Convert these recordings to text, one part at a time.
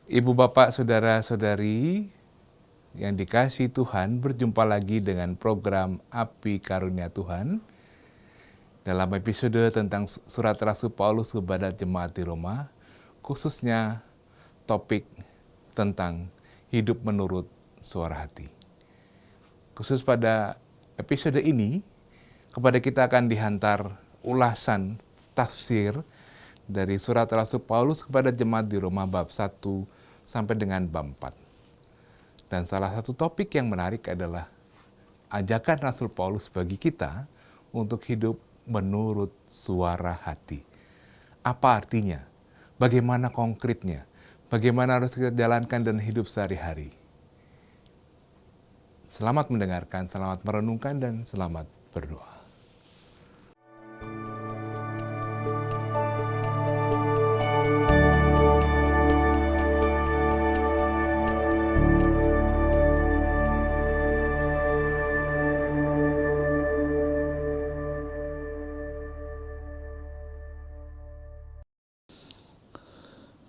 Ibu, bapak, saudara-saudari yang dikasihi Tuhan, berjumpa lagi dengan program Api Karunia Tuhan dalam episode tentang surat Rasul Paulus kepada jemaat di Roma, khususnya topik tentang hidup menurut suara hati. Khusus pada episode ini, kepada kita akan dihantar ulasan tafsir dari surat Rasul Paulus kepada jemaat di Roma bab 1 sampai dengan bab 4. Dan salah satu topik yang menarik adalah ajakan Rasul Paulus bagi kita untuk hidup menurut suara hati. Apa artinya? Bagaimana konkretnya? Bagaimana harus kita jalankan dan hidup sehari-hari? Selamat mendengarkan, selamat merenungkan, dan selamat berdoa.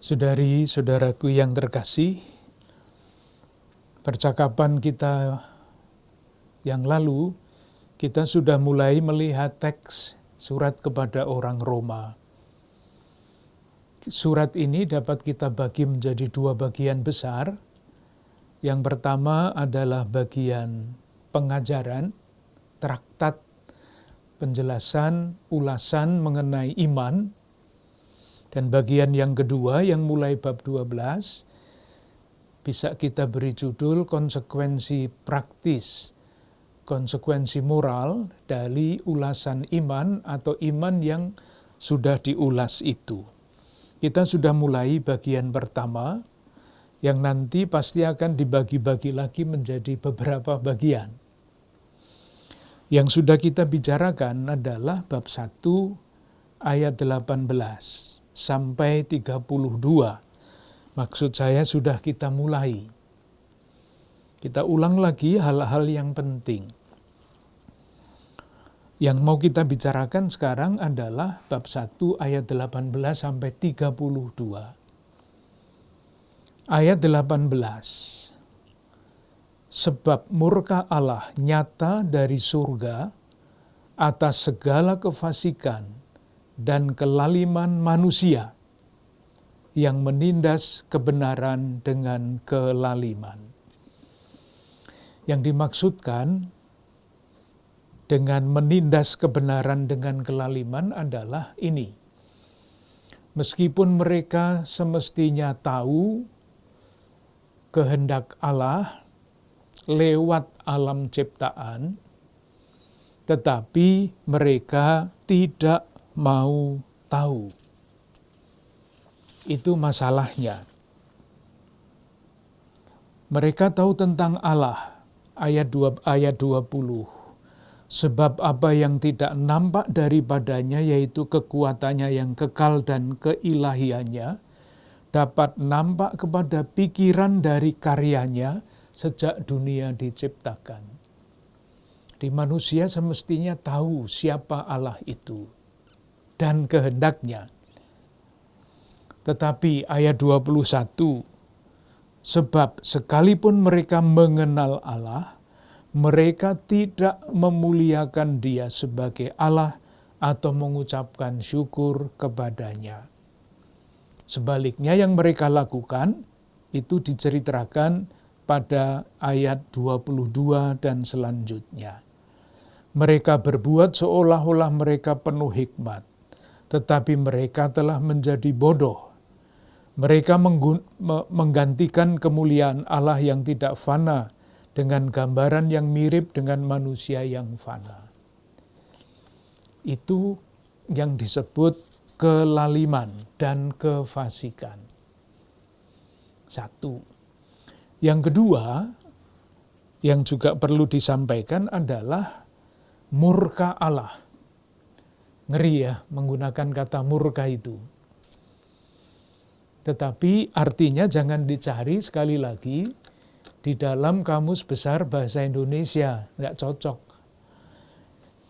Saudari-saudaraku yang terkasih, percakapan kita yang lalu, kita sudah mulai melihat teks surat kepada orang Roma. Surat ini dapat kita bagi menjadi dua bagian besar. Yang pertama adalah bagian pengajaran, traktat, penjelasan, ulasan mengenai iman. Dan bagian yang kedua yang mulai bab 12 bisa kita beri judul konsekuensi praktis, konsekuensi moral dari ulasan iman atau iman yang sudah diulas itu. Kita sudah mulai bagian pertama yang nanti pasti akan dibagi-bagi lagi menjadi beberapa bagian. Yang sudah kita bicarakan adalah bab 1 ayat 18. Sampai 32. Maksud saya sudah kita mulai. Kita ulang lagi hal-hal yang penting. Yang mau kita bicarakan sekarang adalah bab 1 ayat 18 sampai 32. Ayat 18. Sebab murka Allah nyata dari surga atas segala kefasikan dan kelaliman manusia yang menindas kebenaran dengan kelaliman. Yang dimaksudkan dengan menindas kebenaran dengan kelaliman adalah ini. Meskipun mereka semestinya tahu kehendak Allah lewat alam ciptaan, tetapi mereka tidak mau tahu. Itu masalahnya. Mereka tahu tentang Allah, ayat 20. Sebab apa yang tidak nampak daripadanya, yaitu kekuatannya yang kekal dan keilahiannya, dapat nampak kepada pikiran dari karyanya sejak dunia diciptakan. Di manusia semestinya tahu siapa Allah itu dan kehendaknya. Tetapi ayat 21, sebab sekalipun mereka mengenal Allah, mereka tidak memuliakan Dia sebagai Allah atau mengucapkan syukur kepadanya. Sebaliknya yang mereka lakukan itu diceritakan pada ayat 22 dan selanjutnya. Mereka berbuat seolah-olah mereka penuh hikmat, tetapi mereka telah menjadi bodoh. Mereka menggantikan kemuliaan Allah yang tidak fana dengan gambaran yang mirip dengan manusia yang fana. Itu yang disebut kelaliman dan kefasikan. Satu. Yang kedua, yang juga perlu disampaikan adalah murka Allah. Ngeri ya menggunakan kata murka itu. Tetapi artinya jangan dicari sekali lagi di dalam Kamus Besar Bahasa Indonesia. Nggak cocok.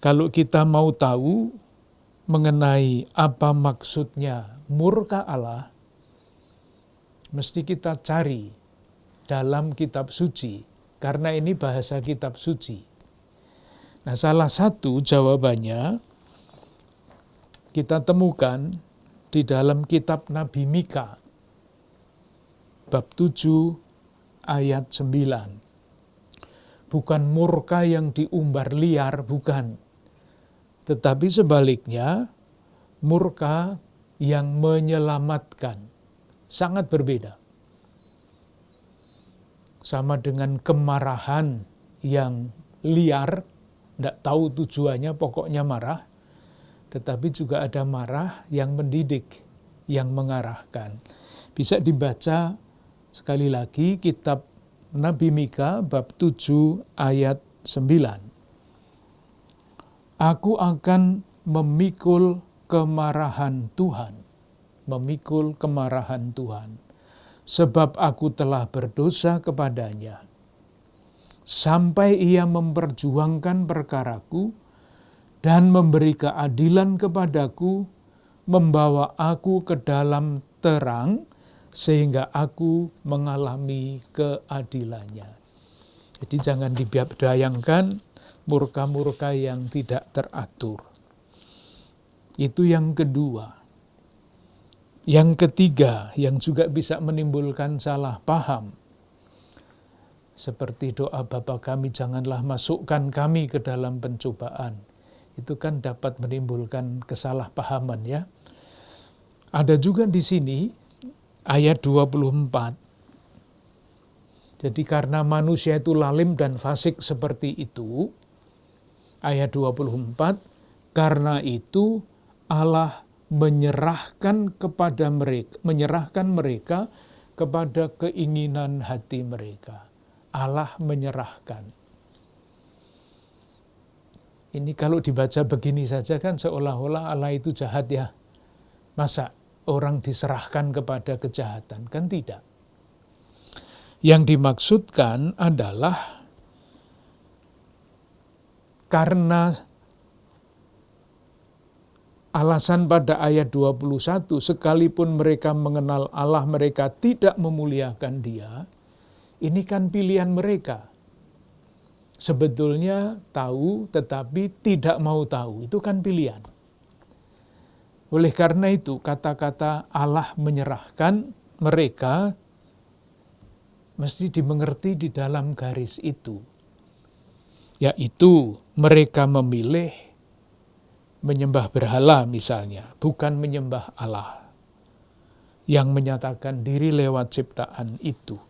Kalau kita mau tahu mengenai apa maksudnya murka Allah, mesti kita cari dalam kitab suci, karena ini bahasa kitab suci. Nah, salah satu jawabannya kita temukan di dalam kitab Nabi Mika, bab 7 ayat 9. Bukan murka yang diumbar liar, bukan. Tetapi sebaliknya, murka yang menyelamatkan. Sangat berbeda. Sama dengan kemarahan yang liar, tidak tahu tujuannya, pokoknya marah. Tetapi juga ada marah yang mendidik, yang mengarahkan. Bisa dibaca sekali lagi kitab Nabi Mika bab 7 ayat 9. Aku akan memikul kemarahan Tuhan. Memikul kemarahan Tuhan. Sebab aku telah berdosa kepadanya. Sampai ia memperjuangkan perkaraku dan memberi keadilan kepadaku, membawa aku ke dalam terang, sehingga aku mengalami keadilannya. Jadi jangan dibayangkan murka-murka yang tidak teratur. Itu yang kedua. Yang ketiga, yang juga bisa menimbulkan salah paham. Seperti doa Bapa kami, janganlah masukkan kami ke dalam pencobaan. Itu kan dapat menimbulkan kesalahpahaman ya. Ada juga di sini ayat 24. Jadi karena manusia itu lalim dan fasik seperti itu, ayat 24, karena itu Allah menyerahkan mereka kepada keinginan hati mereka. Allah menyerahkan. Ini kalau dibaca begini saja kan seolah-olah Allah itu jahat ya. Masa orang diserahkan kepada kejahatan? Kan tidak. Yang dimaksudkan adalah karena alasan pada ayat 21, sekalipun mereka mengenal Allah, mereka tidak memuliakan Dia. Ini kan pilihan mereka. Sebetulnya tahu tetapi tidak mau tahu, itu kan pilihan. Oleh karena itu, kata-kata Allah menyerahkan mereka mesti dimengerti di dalam garis itu. Yaitu mereka memilih menyembah berhala misalnya, bukan menyembah Allah yang menyatakan diri lewat ciptaan itu.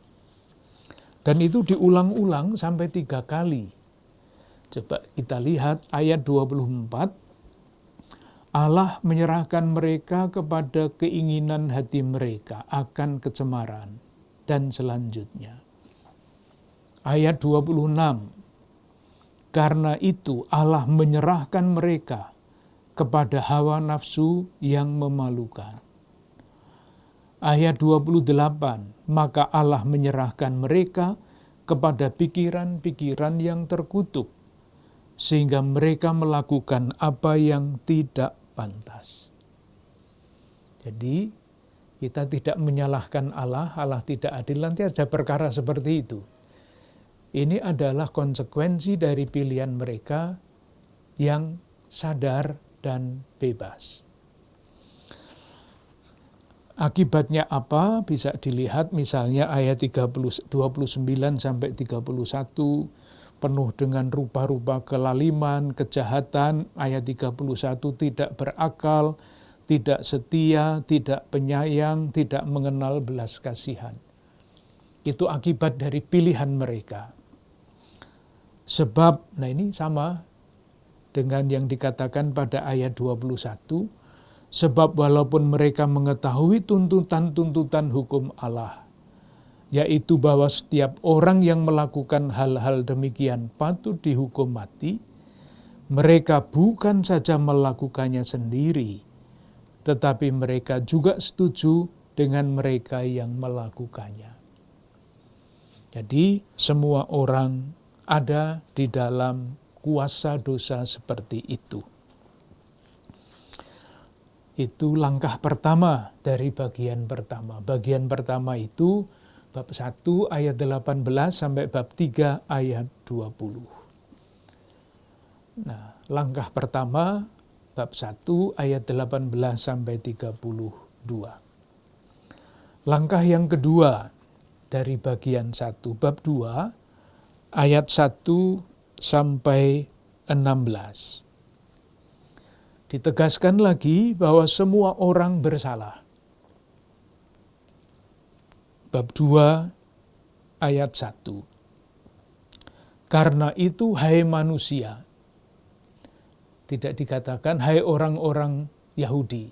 Dan itu diulang-ulang sampai 3 kali. Coba kita lihat ayat 24. Allah menyerahkan mereka kepada keinginan hati mereka akan kecemaran. Dan selanjutnya. Ayat 26. Karena itu Allah menyerahkan mereka kepada hawa nafsu yang memalukan. Ayat 28. Maka Allah menyerahkan mereka kepada pikiran-pikiran yang terkutuk, sehingga mereka melakukan apa yang tidak pantas. Jadi kita tidak menyalahkan Allah, Allah tidak adil, nanti ada perkara seperti itu. Ini adalah konsekuensi dari pilihan mereka yang sadar dan bebas. Akibatnya apa? Bisa dilihat misalnya ayat 29 sampai 31, penuh dengan rupa-rupa kelaliman, kejahatan. Ayat 31, tidak berakal, tidak setia, tidak penyayang, tidak mengenal belas kasihan. Itu akibat dari pilihan mereka. Sebab, nah ini sama dengan yang dikatakan pada ayat 21, sebab walaupun mereka mengetahui tuntutan-tuntutan hukum Allah, yaitu bahwa setiap orang yang melakukan hal-hal demikian patut dihukum mati, mereka bukan saja melakukannya sendiri, tetapi mereka juga setuju dengan mereka yang melakukannya. Jadi semua orang ada di dalam kuasa dosa seperti itu. Itu langkah pertama dari bagian pertama. Bagian pertama itu bab 1 ayat 18 sampai bab 3 ayat 20. Nah, langkah pertama bab 1 ayat 18 sampai 32. Langkah yang kedua dari bagian 1 bab 2 ayat 1 sampai 16. Ditegaskan lagi bahwa semua orang bersalah. Bab 2 ayat 1. Karena itu hai manusia, tidak dikatakan hai orang-orang Yahudi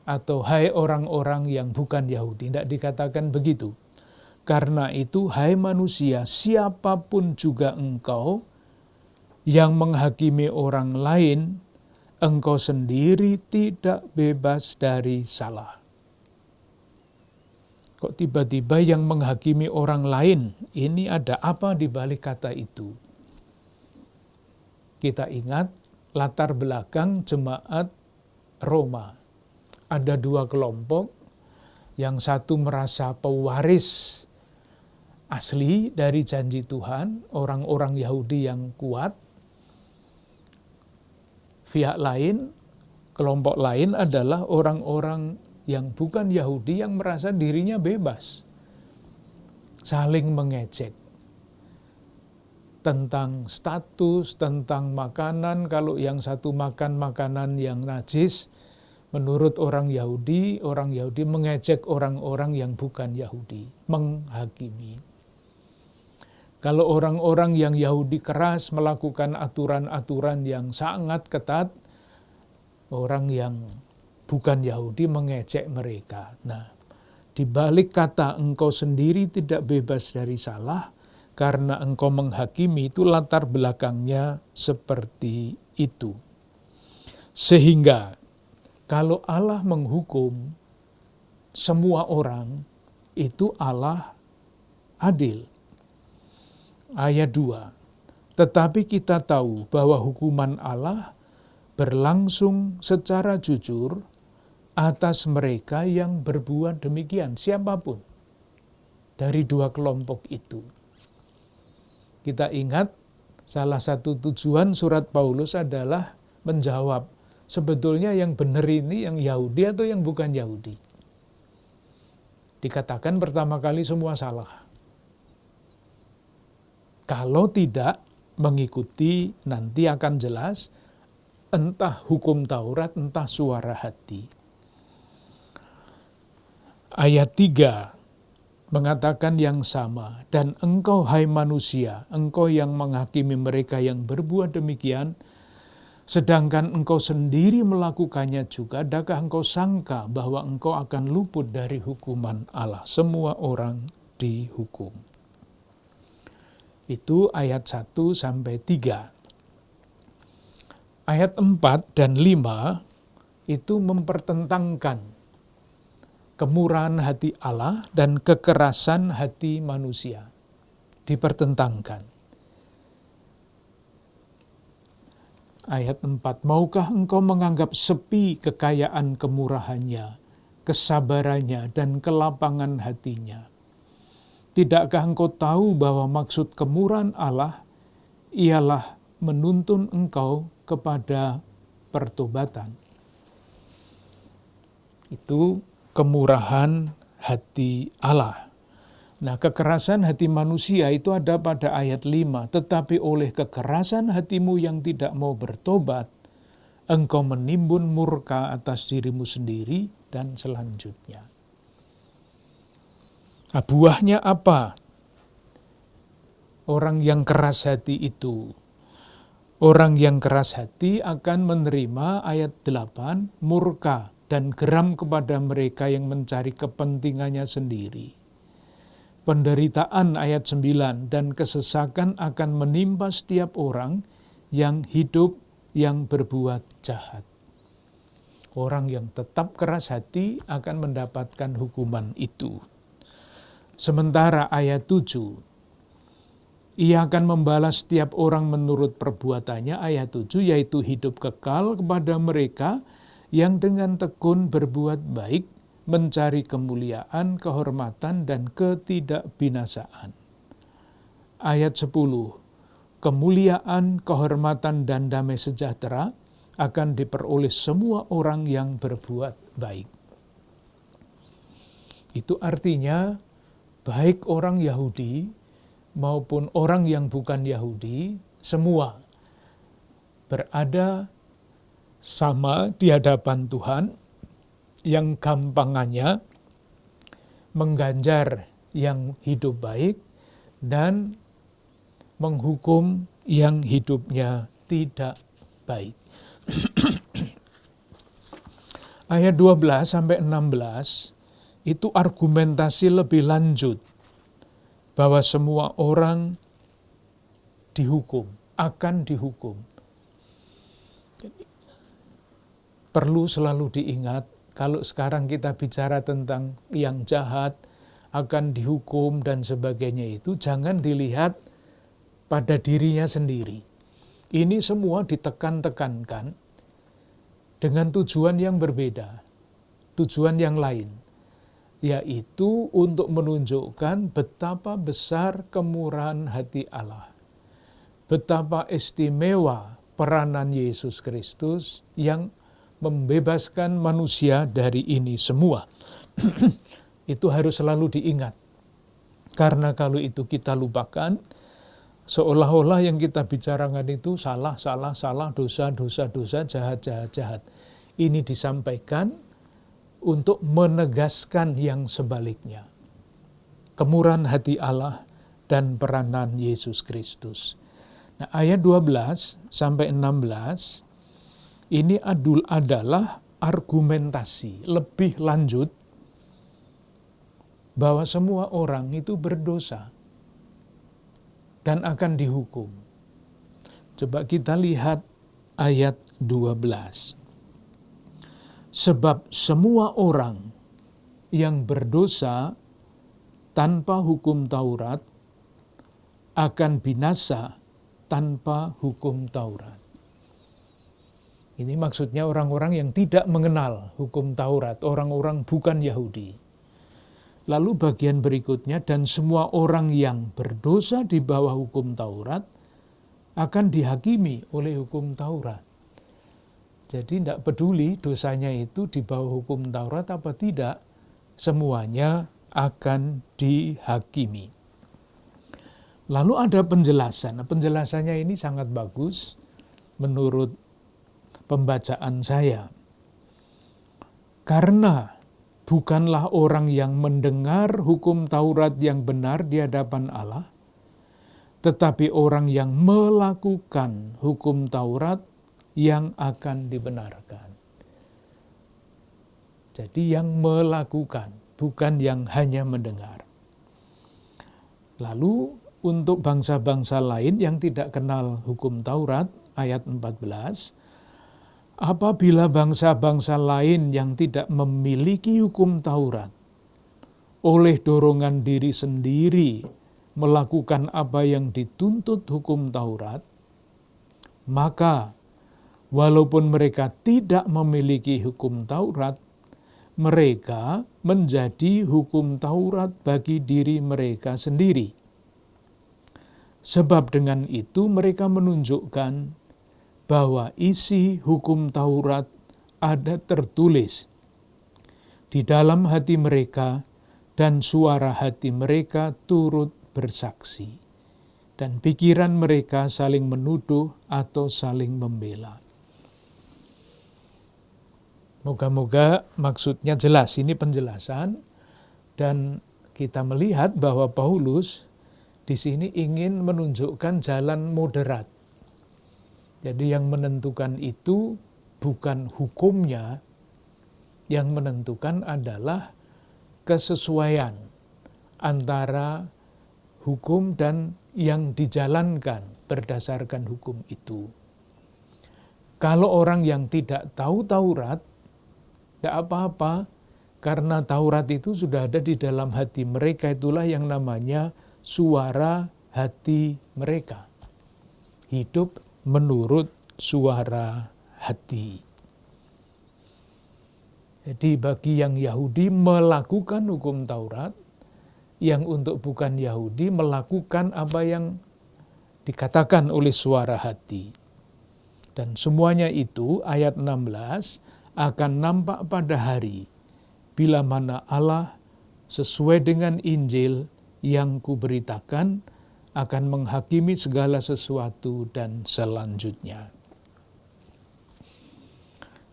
atau hai orang-orang yang bukan Yahudi, tidak dikatakan begitu. Karena itu hai manusia, siapapun juga engkau yang menghakimi orang lain, engkau sendiri tidak bebas dari salah. Kok tiba-tiba yang menghakimi orang lain? Ini ada apa di balik kata itu? Kita ingat latar belakang jemaat Roma. Ada dua kelompok, yang satu merasa pewaris asli dari janji Tuhan, orang-orang Yahudi yang kuat. Pihak lain, kelompok lain adalah orang-orang yang bukan Yahudi yang merasa dirinya bebas. Saling mengejek tentang status, tentang makanan. Kalau yang satu makan makanan yang najis, menurut orang Yahudi mengejek orang-orang yang bukan Yahudi, menghakimi. Kalau orang-orang yang Yahudi keras melakukan aturan-aturan yang sangat ketat, orang yang bukan Yahudi mengejek mereka. Nah, di balik kata engkau sendiri tidak bebas dari salah, karena engkau menghakimi, itu latar belakangnya seperti itu. Sehingga kalau Allah menghukum semua orang, itu Allah adil. Ayat 2, tetapi kita tahu bahwa hukuman Allah berlangsung secara jujur atas mereka yang berbuat demikian, siapapun dari dua kelompok itu. Kita ingat salah satu tujuan surat Paulus adalah menjawab, sebetulnya yang benar ini yang Yahudi atau yang bukan Yahudi? Dikatakan pertama kali semua salah. Kalau tidak mengikuti, nanti akan jelas entah hukum Taurat, entah suara hati. Ayat 3 mengatakan yang sama, dan engkau hai manusia, engkau yang menghakimi mereka yang berbuat demikian, sedangkan engkau sendiri melakukannya juga, adakah engkau sangka bahwa engkau akan luput dari hukuman Allah? Semua orang dihukum. Itu ayat 1 sampai 3. Ayat 4 dan 5 itu mempertentangkan kemurahan hati Allah dan kekerasan hati manusia. Dipertentangkan. Ayat 4, maukah engkau menganggap sepi kekayaan kemurahannya, kesabarannya, dan kelapangan hatinya? Tidakkah engkau tahu bahwa maksud kemurahan Allah ialah menuntun engkau kepada pertobatan? Itu kemurahan hati Allah. Nah, kekerasan hati manusia itu ada pada ayat 5. Tetapi oleh kekerasan hatimu yang tidak mau bertobat, engkau menimbun murka atas dirimu sendiri, dan selanjutnya. Nah, buahnya apa? Orang yang keras hati itu. Orang yang keras hati akan menerima ayat 8, murka dan geram kepada mereka yang mencari kepentingannya sendiri. Penderitaan ayat 9, dan kesesakan akan menimpa setiap orang yang hidup yang berbuat jahat. Orang yang tetap keras hati akan mendapatkan hukuman itu. Sementara ayat 7, ia akan membalas setiap orang menurut perbuatannya, ayat 7, yaitu hidup kekal kepada mereka yang dengan tekun berbuat baik, mencari kemuliaan, kehormatan, dan ketidakbinasaan. Ayat 10. Kemuliaan, kehormatan, dan damai sejahtera akan diperoleh semua orang yang berbuat baik. Itu artinya baik orang Yahudi maupun orang yang bukan Yahudi, semua berada sama di hadapan Tuhan, yang gampangannya mengganjar yang hidup baik dan menghukum yang hidupnya tidak baik. Ayat 12-16 itu argumentasi lebih lanjut bahwa semua orang dihukum, akan dihukum. Jadi, perlu selalu diingat, kalau sekarang kita bicara tentang yang jahat akan dihukum dan sebagainya, itu jangan dilihat pada dirinya sendiri. Ini semua ditekan-tekankan dengan tujuan yang berbeda, tujuan yang lain, yaitu untuk menunjukkan betapa besar kemurahan hati Allah, betapa istimewa peranan Yesus Kristus yang membebaskan manusia dari ini semua. Itu harus selalu diingat, karena kalau itu kita lupakan, seolah-olah yang kita bicarakan itu salah, dosa, jahat. Ini disampaikan untuk menegaskan yang sebaliknya. Kemurahan hati Allah dan peranan Yesus Kristus. Nah, ayat 12-16 ini adalah argumentasi lebih lanjut bahwa semua orang itu berdosa dan akan dihukum. Coba kita lihat ayat 12. Sebab semua orang yang berdosa tanpa hukum Taurat akan binasa tanpa hukum Taurat. Ini maksudnya orang-orang yang tidak mengenal hukum Taurat, orang-orang bukan Yahudi. Lalu bagian berikutnya, dan semua orang yang berdosa di bawah hukum Taurat akan dihakimi oleh hukum Taurat. Jadi tidak peduli dosanya itu di bawah hukum Taurat apa tidak, semuanya akan dihakimi. Lalu ada penjelasan. Penjelasannya ini sangat bagus menurut pembacaan saya. Karena bukanlah orang yang mendengar hukum Taurat yang benar di hadapan Allah, tetapi orang yang melakukan hukum Taurat yang akan dibenarkan. Jadi yang melakukan, bukan yang hanya mendengar. Lalu untuk bangsa-bangsa lain yang tidak kenal hukum Taurat, ayat 14, apabila bangsa-bangsa lain yang tidak memiliki hukum Taurat, oleh dorongan diri sendiri melakukan apa yang dituntut hukum Taurat, maka walaupun mereka tidak memiliki hukum Taurat, mereka menjadi hukum Taurat bagi diri mereka sendiri. Sebab dengan itu mereka menunjukkan bahwa isi hukum Taurat ada tertulis di dalam hati mereka, dan suara hati mereka turut bersaksi, dan pikiran mereka saling menuduh atau saling membela. Moga-moga maksudnya jelas. Ini penjelasan, dan kita melihat bahwa Paulus di sini ingin menunjukkan jalan moderat. Jadi yang menentukan itu bukan hukumnya, yang menentukan adalah kesesuaian antara hukum dan yang dijalankan berdasarkan hukum itu. Kalau orang yang tidak tahu Taurat, tidak apa-apa, karena Taurat itu sudah ada di dalam hati mereka, itulah yang namanya suara hati mereka. Hidup menurut suara hati. Jadi bagi yang Yahudi melakukan hukum Taurat, yang untuk bukan Yahudi melakukan apa yang dikatakan oleh suara hati. Dan semuanya itu, ayat 16, akan nampak pada hari, bila mana Allah sesuai dengan Injil yang kuberitakan, akan menghakimi segala sesuatu dan selanjutnya.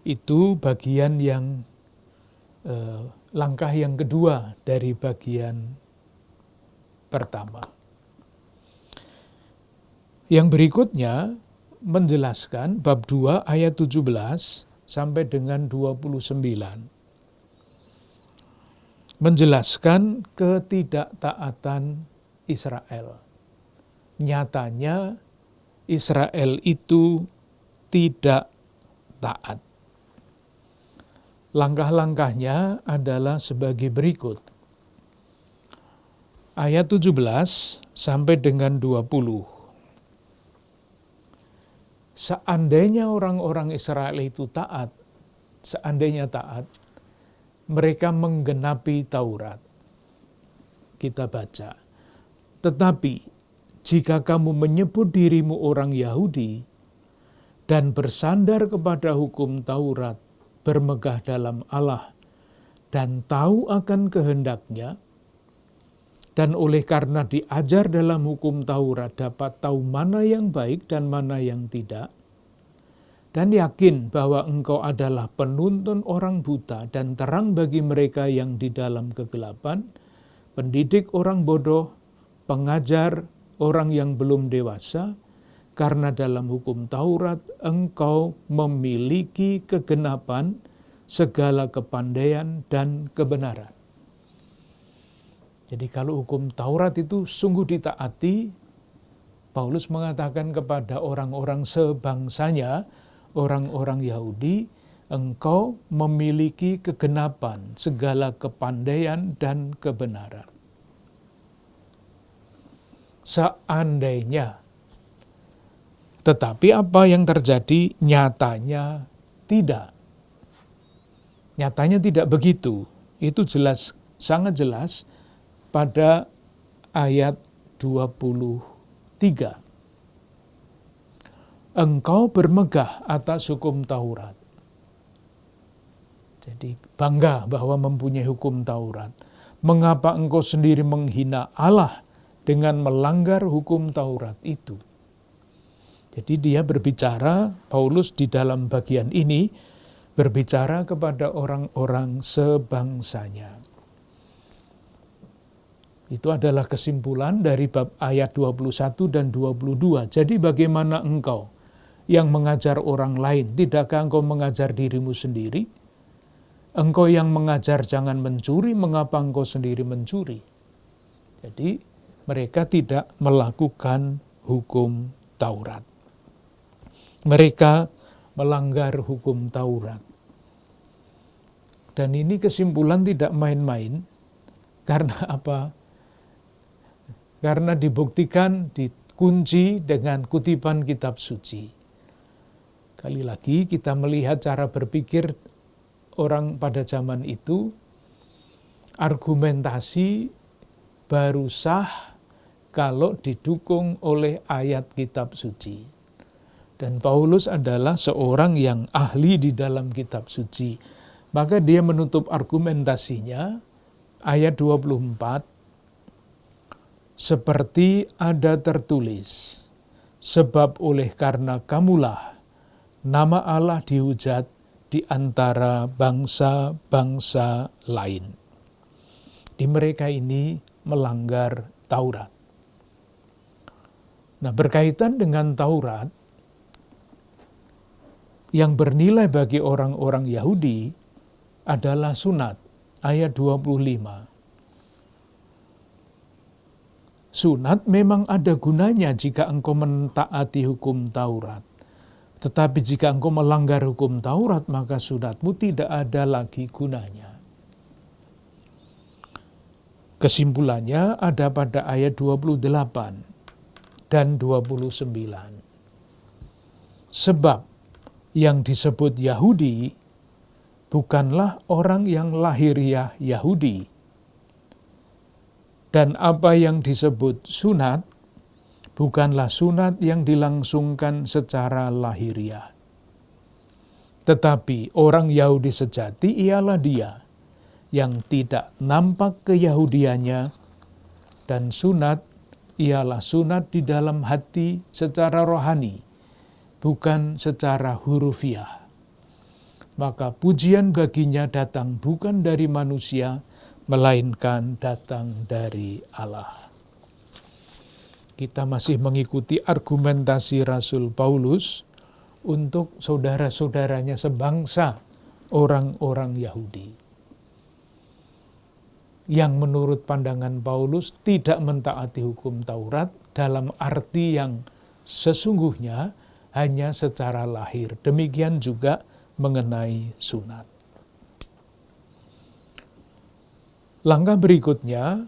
Itu bagian yang langkah yang kedua dari bagian pertama. Yang berikutnya menjelaskan bab 2 ayat 17 sampai dengan 29. Menjelaskan ketidaktaatan Israel. Nyatanya Israel itu tidak taat. Langkah-langkahnya adalah sebagai berikut. Ayat 17 sampai dengan 20. Seandainya orang-orang Israel itu taat, mereka menggenapi Taurat. Kita baca. Tetapi jika kamu menyebut dirimu orang Yahudi dan bersandar kepada hukum Taurat, bermegah dalam Allah, dan tahu akan kehendaknya, dan oleh karena diajar dalam hukum Taurat dapat tahu mana yang baik dan mana yang tidak, dan yakin bahwa engkau adalah penuntun orang buta dan terang bagi mereka yang di dalam kegelapan, pendidik orang bodoh, pengajar orang yang belum dewasa, karena dalam hukum Taurat engkau memiliki kegenapan, segala kepandaian dan kebenaran. Jadi kalau hukum Taurat itu sungguh ditaati, Paulus mengatakan kepada orang-orang sebangsanya, orang-orang Yahudi, engkau memiliki kegenapan, segala kepandaian dan kebenaran. Seandainya. Tetapi apa yang terjadi? Nyatanya tidak. Nyatanya tidak begitu. Itu jelas, sangat jelas pada ayat 23. Engkau bermegah atas hukum Taurat. Jadi bangga bahwa mempunyai hukum Taurat. Mengapa engkau sendiri menghina Allah dengan melanggar hukum Taurat itu? Jadi dia berbicara, Paulus di dalam bagian ini berbicara kepada orang-orang sebangsanya. Itu adalah kesimpulan dari bab ayat 21 dan 22. Jadi bagaimana engkau yang mengajar orang lain, tidakkah engkau mengajar dirimu sendiri? Engkau yang mengajar jangan mencuri, mengapa engkau sendiri mencuri? Jadi mereka tidak melakukan hukum Taurat. Mereka melanggar hukum Taurat. Dan ini kesimpulan tidak main-main. Karena apa? Karena dibuktikan, dikunci dengan kutipan kitab suci. Kali lagi kita melihat cara berpikir orang pada zaman itu, argumentasi baru sah kalau didukung oleh ayat kitab suci. Dan Paulus adalah seorang yang ahli di dalam kitab suci. Maka dia menutup argumentasinya, ayat 24, seperti ada tertulis, sebab oleh karena kamulah nama Allah dihujat di antara bangsa-bangsa lain. Di mereka ini melanggar Taurat. Nah, berkaitan dengan Taurat, yang bernilai bagi orang-orang Yahudi adalah sunat, ayat 25. Sunat memang ada gunanya jika engkau mentaati hukum Taurat. Tetapi jika engkau melanggar hukum Taurat, maka sunatmu tidak ada lagi gunanya. Kesimpulannya ada pada ayat 28 dan 29. Sebab yang disebut Yahudi bukanlah orang yang lahiriah Yahudi. Dan apa yang disebut sunat, bukanlah sunat yang dilangsungkan secara lahiriah. Tetapi orang Yahudi sejati ialah dia yang tidak nampak keyahudiannya, dan sunat ialah sunat di dalam hati secara rohani, bukan secara hurufiah. Maka pujian baginya datang bukan dari manusia, melainkan datang dari Allah. Kita masih mengikuti argumentasi Rasul Paulus untuk saudara-saudaranya sebangsa orang-orang Yahudi, yang menurut pandangan Paulus tidak mentaati hukum Taurat dalam arti yang sesungguhnya hanya secara lahir. Demikian juga mengenai sunat. Langkah berikutnya,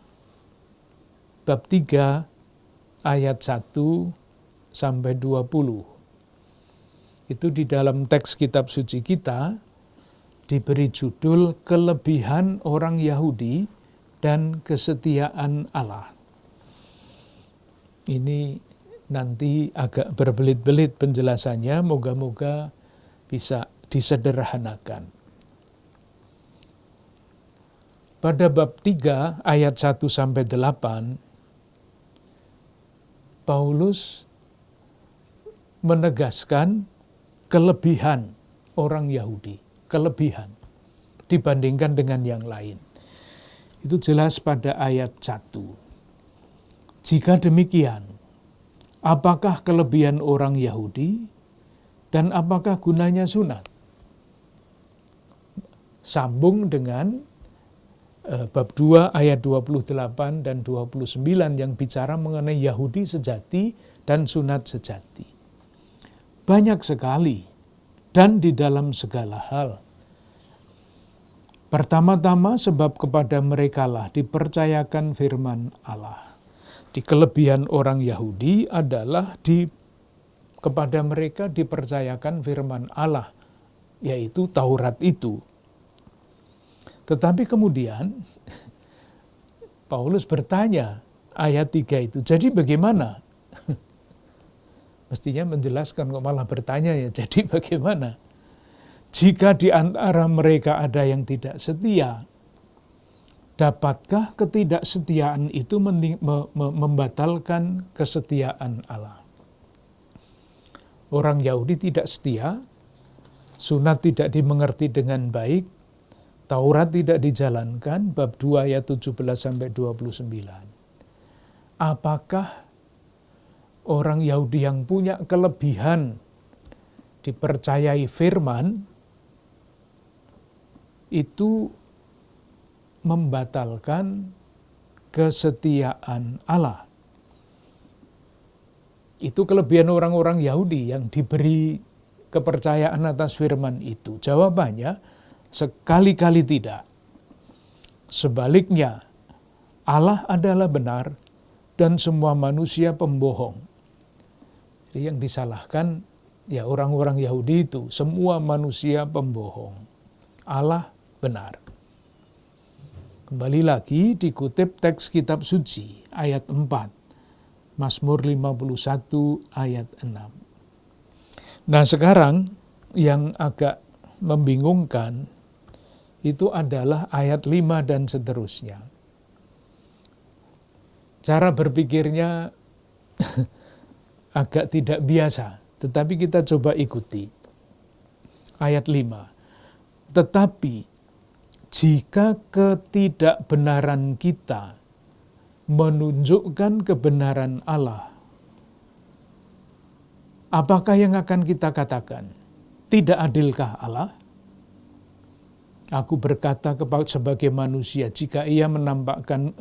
bab 3 ayat 1 sampai 20. Itu di dalam teks kitab suci kita diberi judul kelebihan orang Yahudi dan kesetiaan Allah. Ini nanti agak berbelit-belit penjelasannya, moga-moga bisa disederhanakan. Pada bab 3 ayat 1 sampai 8, Paulus menegaskan kelebihan orang Yahudi, kelebihan dibandingkan dengan yang lain. Itu jelas pada ayat 1. Jika demikian, apakah kelebihan orang Yahudi dan apakah gunanya sunat? Sambung dengan bab 2 ayat 28 dan 29 yang bicara mengenai Yahudi sejati dan sunat sejati. Banyak sekali dan di dalam segala hal. Pertama-tama sebab kepada merekalah dipercayakan firman Allah. Di kelebihan orang Yahudi adalah kepada mereka dipercayakan firman Allah, yaitu Taurat itu. Tetapi kemudian Paulus bertanya ayat 3 itu, jadi bagaimana? Mestinya menjelaskan, kok malah bertanya ya, jadi bagaimana? Jika di antara mereka ada yang tidak setia, dapatkah ketidaksetiaan itu membatalkan kesetiaan Allah? Orang Yahudi tidak setia, sunat tidak dimengerti dengan baik, Taurat tidak dijalankan, bab 2 ayat 17-29. Apakah orang Yahudi yang punya kelebihan dipercayai firman, itu membatalkan kesetiaan Allah? Itu kelebihan orang-orang Yahudi yang diberi kepercayaan atas firman itu. Jawabannya, sekali-kali tidak. Sebaliknya, Allah adalah benar dan semua manusia pembohong. Jadi yang disalahkan ya orang-orang Yahudi itu, semua manusia pembohong. Allah benar. Kembali lagi dikutip teks kitab suci ayat 4. Mazmur 51 ayat 6. Nah sekarang yang agak membingungkan itu adalah ayat 5 dan seterusnya. Cara berpikirnya agak tidak biasa, tetapi kita coba ikuti. Ayat 5. Tetapi jika ketidakbenaran kita menunjukkan kebenaran Allah, apakah yang akan kita katakan? Tidak adilkah Allah? Aku berkata sebagai manusia, jika ia menampakkan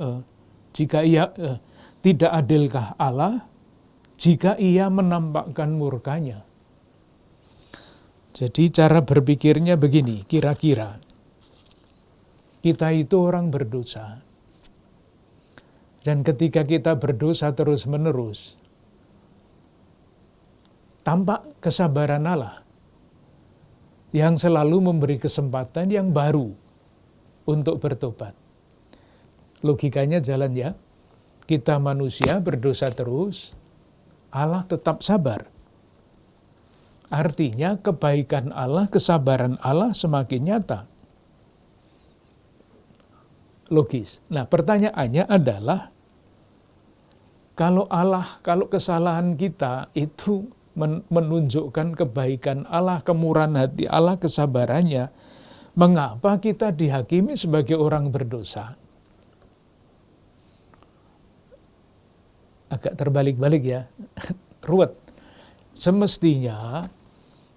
tidak adilkah Allah jika ia menampakkan murkanya? Jadi cara berpikirnya begini, kira-kira kita itu orang berdosa. Dan ketika kita berdosa terus-menerus, tampak kesabaran Allah. yang selalu memberi kesempatan yang baru untuk bertobat. Logikanya jalan ya. Kita manusia berdosa terus, Allah tetap sabar. Artinya kebaikan Allah, kesabaran Allah semakin nyata. Logis. Nah, pertanyaannya adalah, kalau kesalahan kita itu menunjukkan kebaikan Allah, kemurahan hati Allah, kesabarannya, mengapa kita dihakimi sebagai orang berdosa? Agak terbalik-balik ya, ruwet. Semestinya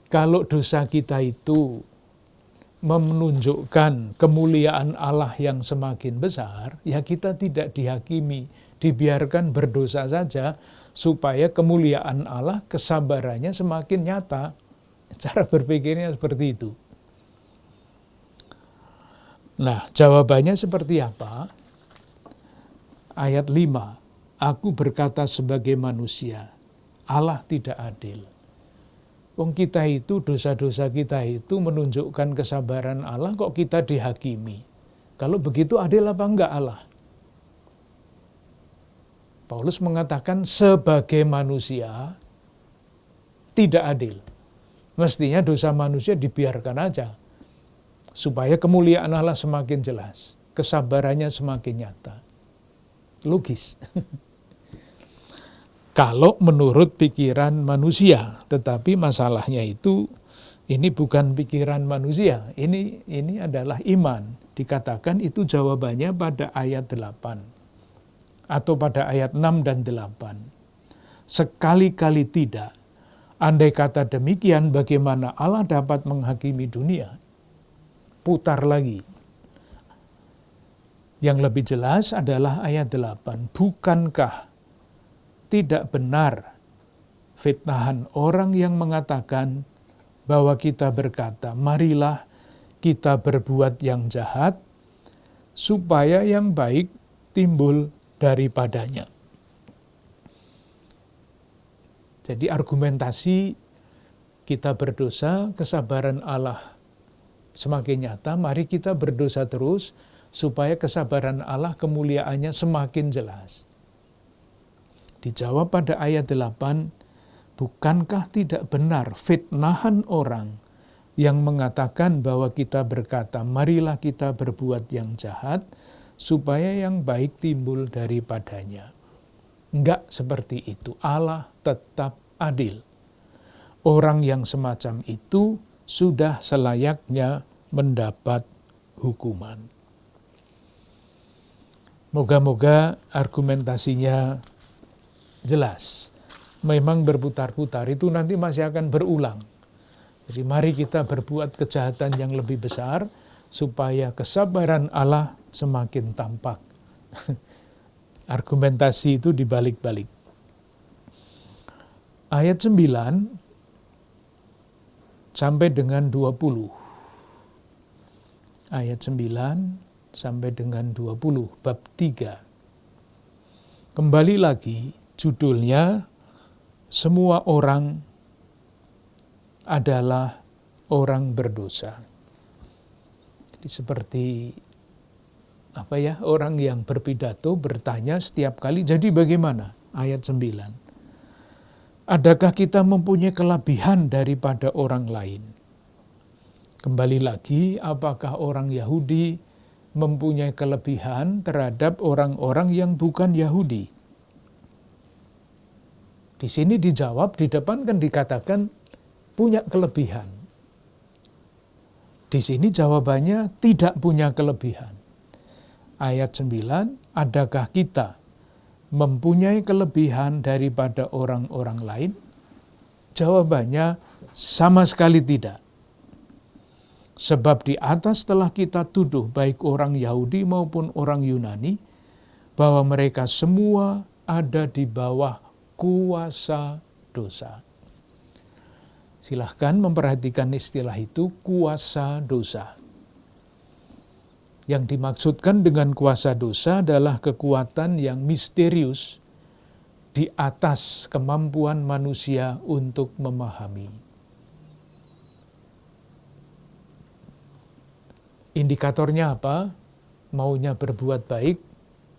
kalau dosa kita itu menunjukkan kemuliaan Allah yang semakin besar, ya kita tidak dihakimi, dibiarkan berdosa saja, supaya kemuliaan Allah, kesabarannya semakin nyata. Cara berpikirnya seperti itu. Nah, jawabannya seperti apa? Ayat 5. Aku berkata sebagai manusia, Allah tidak adil. Wong kita itu, dosa-dosa kita itu menunjukkan kesabaran Allah, kok kita dihakimi? Kalau begitu adil apa enggak Allah? Paulus mengatakan sebagai manusia tidak adil. Mestinya dosa manusia dibiarkan aja, supaya kemuliaan Allah semakin jelas, kesabarannya semakin nyata. Logis. Kalau menurut pikiran manusia, tetapi masalahnya itu ini bukan pikiran manusia, ini adalah iman. Dikatakan itu jawabannya pada ayat 8 atau pada ayat 6 dan 8. Sekali-kali tidak. Andai kata demikian, bagaimana Allah dapat menghakimi dunia? Putar lagi. Yang lebih jelas adalah ayat 8. Bukankah tidak benar fitnahan orang yang mengatakan bahwa kita berkata, marilah kita berbuat yang jahat, supaya yang baik timbul daripadanya. Jadi argumentasi kita berdosa, kesabaran Allah semakin nyata, mari kita berdosa terus, supaya kesabaran Allah, kemuliaannya semakin jelas. Dijawab pada ayat 8, bukankah tidak benar fitnahan orang yang mengatakan bahwa kita berkata, marilah kita berbuat yang jahat, supaya yang baik timbul daripadanya. Enggak seperti itu, Allah tetap adil. Orang yang semacam itu sudah selayaknya mendapat hukuman. Moga-moga argumentasinya jelas. Memang berputar-putar itu nanti masih akan berulang. Jadi mari kita berbuat kejahatan yang lebih besar, supaya kesabaran Allah semakin tampak. Argumentasi itu dibalik-balik. Ayat 9 sampai dengan 20. Ayat 9 sampai dengan 20, bab 3. Kembali lagi, judulnya, semua orang adalah orang berdosa. Jadi seperti orang yang berpidato bertanya setiap kali, jadi bagaimana? Ayat 9. Adakah kita mempunyai kelebihan daripada orang lain? Kembali lagi, apakah orang Yahudi mempunyai kelebihan terhadap orang-orang yang bukan Yahudi? Di sini dijawab, di depan kan dikatakan punya kelebihan. Di sini jawabannya tidak punya kelebihan. Ayat 9, adakah kita mempunyai kelebihan daripada orang-orang lain? Jawabannya sama sekali tidak. Sebab di atas telah kita tuduh baik orang Yahudi maupun orang Yunani, bahwa mereka semua ada di bawah kuasa dosa. Silahkan memperhatikan istilah itu, kuasa dosa. Yang dimaksudkan dengan kuasa dosa adalah kekuatan yang misterius di atas kemampuan manusia untuk memahami. Indikatornya apa? Maunya berbuat baik,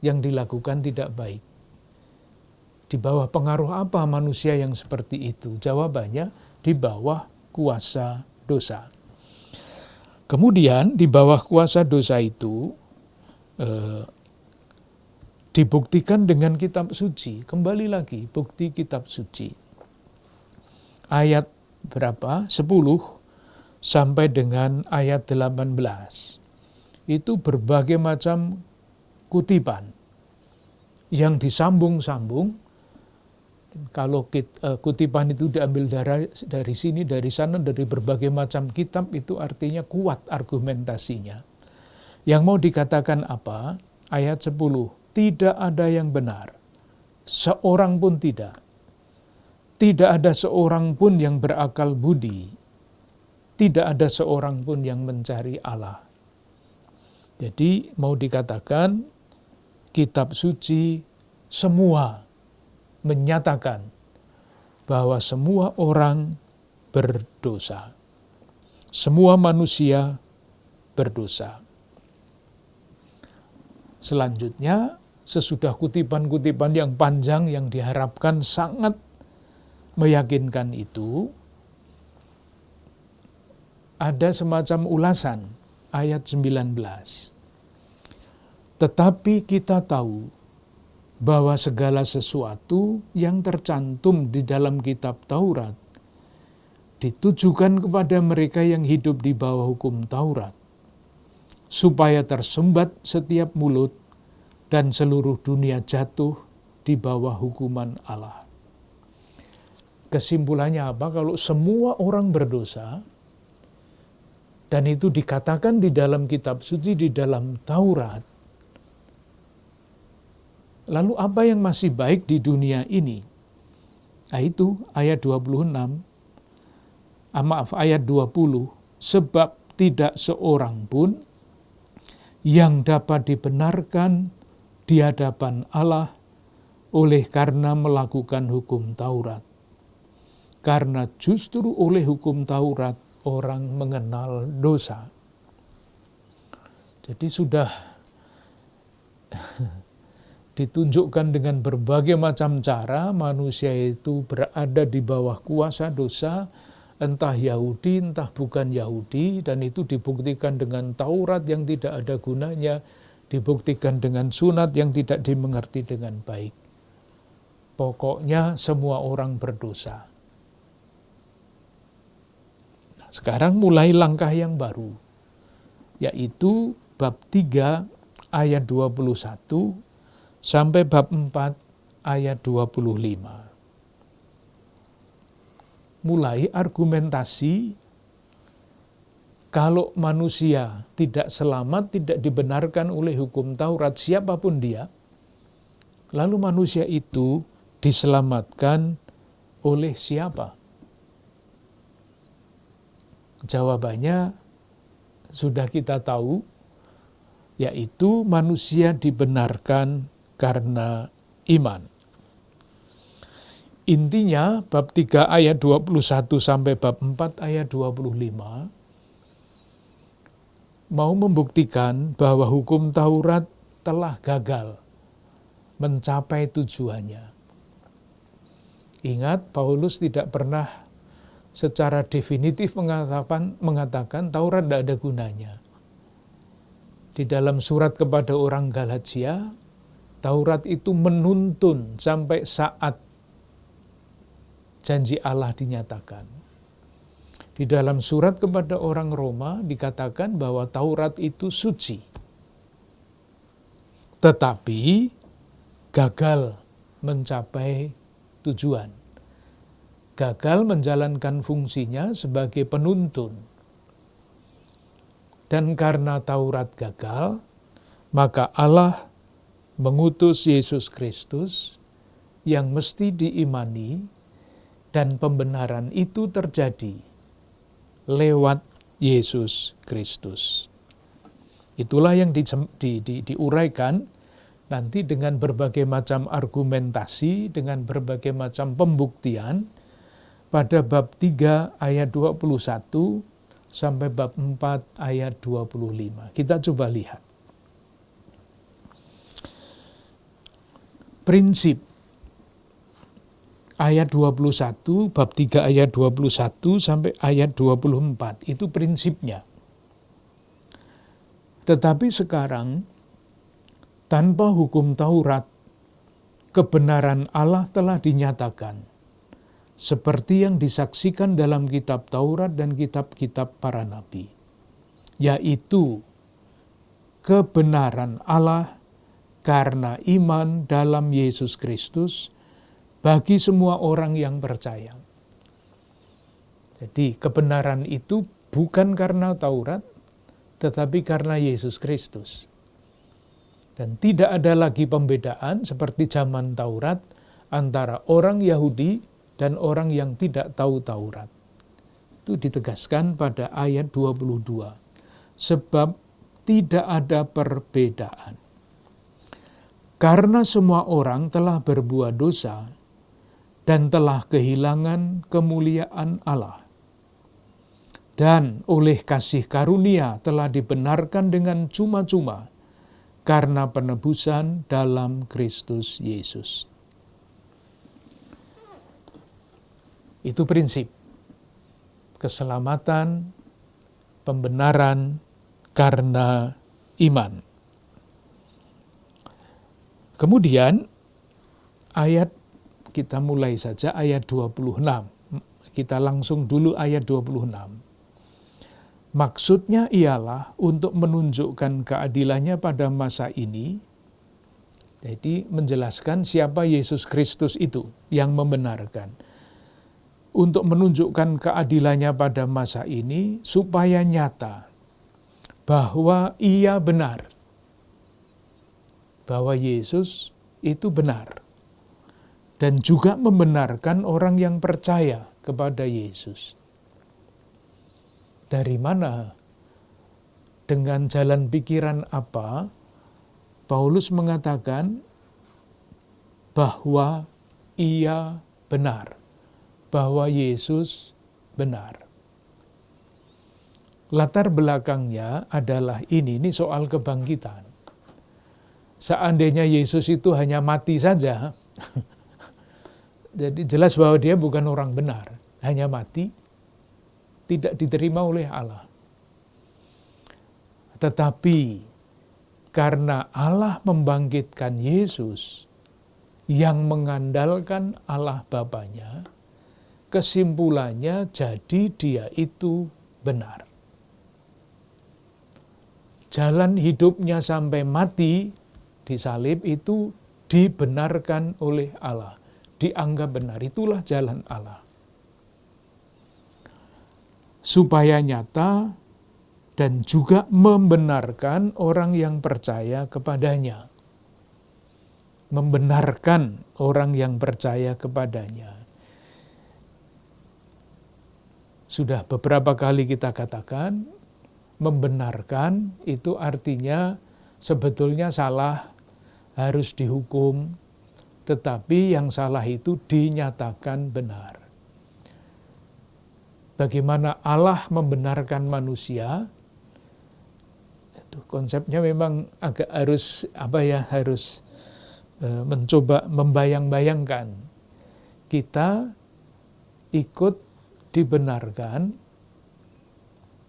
yang dilakukan tidak baik. Di bawah pengaruh apa manusia yang seperti itu? Jawabannya di bawah kuasa dosa. Kemudian di bawah kuasa dosa itu dibuktikan dengan kitab suci. Kembali lagi, bukti kitab suci. Ayat berapa? 10 sampai dengan ayat 18. Itu berbagai macam kutipan yang disambung-sambung. Kalau kutipan itu diambil dari sini, dari sana, dari berbagai macam kitab, itu artinya kuat argumentasinya. Yang mau dikatakan apa? Ayat 10. Tidak ada yang benar, seorang pun tidak. Tidak ada seorang pun yang berakal budi. Tidak ada seorang pun yang mencari Allah. Jadi mau dikatakan kitab suci semua menyatakan bahwa semua orang berdosa. Semua manusia berdosa. Selanjutnya, sesudah kutipan-kutipan yang panjang yang diharapkan sangat meyakinkan itu, ada semacam ulasan ayat 19. Tetapi kita tahu bahwa segala sesuatu yang tercantum di dalam kitab Taurat ditujukan kepada mereka yang hidup di bawah hukum Taurat, supaya tersumbat setiap mulut dan seluruh dunia jatuh di bawah hukuman Allah. Kesimpulannya apa? Kalau semua orang berdosa, dan itu dikatakan di dalam kitab suci, di dalam Taurat, lalu apa yang masih baik di dunia ini? Nah itu ayat 26, ayat 20, sebab tidak seorang pun yang dapat dibenarkan di hadapan Allah oleh karena melakukan hukum Taurat. Karena justru oleh hukum Taurat orang mengenal dosa. Jadi sudah ditunjukkan dengan berbagai macam cara manusia itu berada di bawah kuasa dosa, entah Yahudi, entah bukan Yahudi, dan itu dibuktikan dengan Taurat yang tidak ada gunanya, dibuktikan dengan sunat yang tidak dimengerti dengan baik. Pokoknya semua orang berdosa. Nah, sekarang mulai langkah yang baru, yaitu bab 3 ayat 21 sampai bab 4 ayat 25. Mulai argumentasi kalau manusia tidak selamat, tidak dibenarkan oleh hukum Taurat, siapapun dia, lalu manusia itu diselamatkan oleh siapa? Jawabannya sudah kita tahu, yaitu manusia dibenarkan karena iman. Intinya bab 3 ayat 21 sampai bab 4 ayat 25 mau membuktikan bahwa hukum Taurat telah gagal mencapai tujuannya. Ingat, Paulus tidak pernah secara definitif mengatakan Taurat tidak ada gunanya. Di dalam surat kepada orang Galatia, Taurat itu menuntun sampai saat janji Allah dinyatakan. Di dalam surat kepada orang Roma dikatakan bahwa Taurat itu suci. Tetapi gagal mencapai tujuan. Gagal menjalankan fungsinya sebagai penuntun. Dan karena Taurat gagal, maka Allah mengutus Yesus Kristus yang mesti diimani, dan pembenaran itu terjadi lewat Yesus Kristus. Itulah yang diuraikan nanti dengan berbagai macam argumentasi, dengan berbagai macam pembuktian pada bab 3 ayat 21 sampai bab 4 ayat 25. Kita coba lihat. Prinsip ayat 21, bab 3 ayat 21 sampai ayat 24, itu prinsipnya. Tetapi sekarang, tanpa hukum Taurat, kebenaran Allah telah dinyatakan, seperti yang disaksikan dalam kitab Taurat dan kitab-kitab para nabi, yaitu kebenaran Allah karena iman dalam Yesus Kristus bagi semua orang yang percaya. Jadi kebenaran itu bukan karena Taurat, tetapi karena Yesus Kristus. Dan tidak ada lagi pembedaan seperti zaman Taurat antara orang Yahudi dan orang yang tidak tahu Taurat. Itu ditegaskan pada ayat 22. Sebab tidak ada perbedaan. Karena semua orang telah berbuat dosa dan telah kehilangan kemuliaan Allah. Dan oleh kasih karunia telah dibenarkan dengan cuma-cuma karena penebusan dalam Kristus Yesus. Itu prinsip. Keselamatan, pembenaran karena iman. Kemudian ayat, kita mulai saja ayat 26. Kita langsung dulu ayat 26. Maksudnya ialah untuk menunjukkan keadilannya pada masa ini. Jadi menjelaskan siapa Yesus Kristus itu yang membenarkan. Untuk menunjukkan keadilannya pada masa ini supaya nyata bahwa ia benar. Bahwa Yesus itu benar. Dan juga membenarkan orang yang percaya kepada Yesus. Dari mana? Dengan jalan pikiran apa? Paulus mengatakan bahwa ia benar. Bahwa Yesus benar. Latar belakangnya adalah ini soal kebangkitan. Seandainya Yesus itu hanya mati saja, jadi jelas bahwa dia bukan orang benar, hanya mati, tidak diterima oleh Allah. Tetapi karena Allah membangkitkan Yesus yang mengandalkan Allah Bapanya, kesimpulannya jadi dia itu benar. Jalan hidupnya sampai mati disalib itu dibenarkan oleh Allah. Dianggap benar, itulah jalan Allah. Supaya nyata dan juga membenarkan orang yang percaya kepadanya. Membenarkan orang yang percaya kepadanya. Sudah beberapa kali kita katakan, membenarkan itu artinya sebetulnya salah, harus dihukum, tetapi yang salah itu dinyatakan benar. Bagaimana Allah membenarkan manusia? Itu konsepnya memang agak harus mencoba membayang-bayangkan. Kita ikut dibenarkan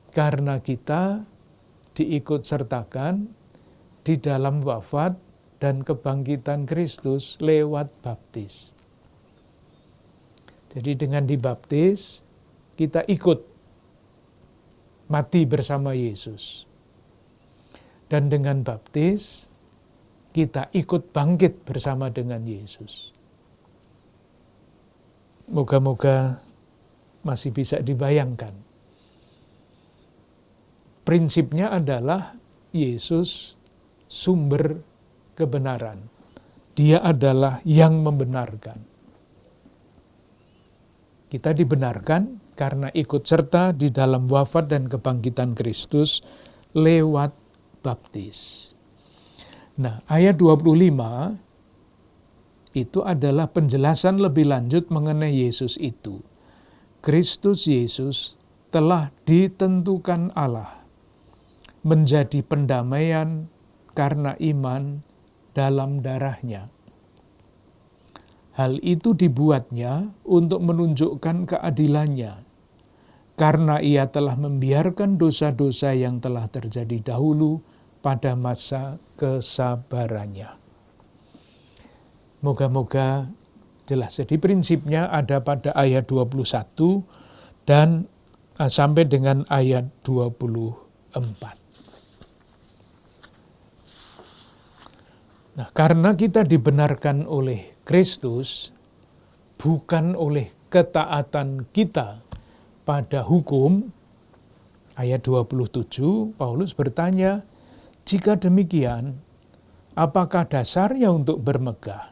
karena kita diikut sertakan di dalam wafat dan kebangkitan Kristus lewat baptis. Jadi dengan dibaptis, kita ikut mati bersama Yesus. Dan dengan baptis, kita ikut bangkit bersama dengan Yesus. Moga-moga masih bisa dibayangkan. Prinsipnya adalah Yesus sumber kebenaran. Dia adalah yang membenarkan. Kita dibenarkan karena ikut serta di dalam wafat dan kebangkitan Kristus lewat baptis. Nah, ayat 25 itu adalah penjelasan lebih lanjut mengenai Yesus itu. Kristus Yesus telah ditentukan Allah menjadi pendamaian karena iman dalam darahnya. Hal itu dibuatnya untuk menunjukkan keadilannya, karena ia telah membiarkan dosa-dosa yang telah terjadi dahulu pada masa kesabarannya. Moga-moga jelas. Jadi prinsipnya ada pada ayat 21 dan sampai dengan ayat 24. Nah, karena kita dibenarkan oleh Kristus, bukan oleh ketaatan kita pada hukum, ayat 27, Paulus bertanya, jika demikian, apakah dasarnya untuk bermegah?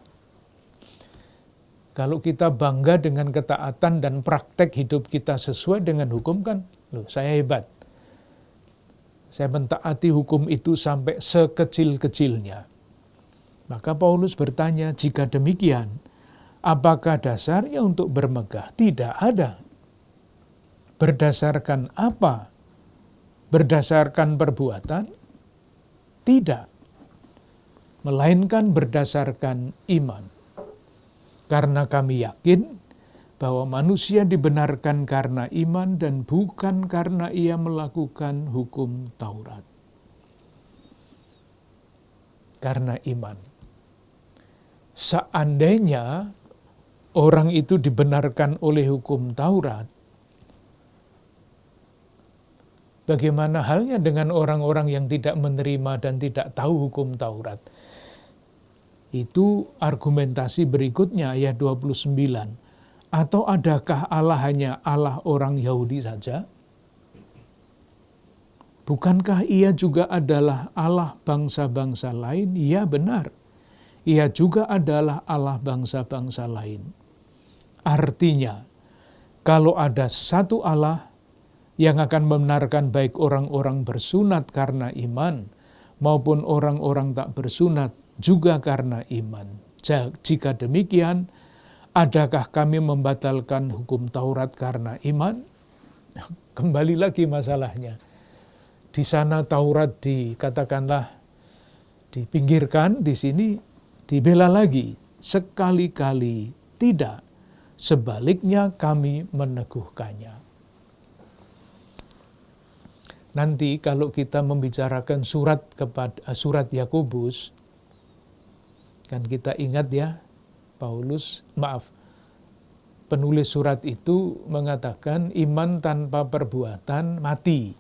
Kalau kita bangga dengan ketaatan dan praktek hidup kita sesuai dengan hukum kan, loh saya hebat. Saya mentaati hukum itu sampai sekecil-kecilnya. Maka Paulus bertanya, jika demikian, apakah dasarnya untuk bermegah? Tidak ada. Berdasarkan apa? Berdasarkan perbuatan? Tidak. Melainkan berdasarkan iman. Karena kami yakin bahwa manusia dibenarkan karena iman dan bukan karena ia melakukan hukum Taurat. Karena iman. Seandainya orang itu dibenarkan oleh hukum Taurat, bagaimana halnya dengan orang-orang yang tidak menerima dan tidak tahu hukum Taurat? Itu argumentasi berikutnya ayat 29. Atau adakah Allah hanya Allah orang Yahudi saja? Bukankah ia juga adalah Allah bangsa-bangsa lain? Ya benar. Ia juga adalah Allah bangsa-bangsa lain. Artinya, kalau ada satu Allah yang akan membenarkan baik orang-orang bersunat karena iman, maupun orang-orang tak bersunat juga karena iman. Jika demikian, adakah kami membatalkan hukum Taurat karena iman? Kembali lagi masalahnya. Di sana Taurat dikatakanlah dipinggirkan, di sini dibela lagi. Sekali-kali tidak. Sebaliknya kami meneguhkannya. Nanti kalau kita membicarakan surat Yakobus, kan kita ingat ya, penulis surat itu mengatakan iman tanpa perbuatan mati.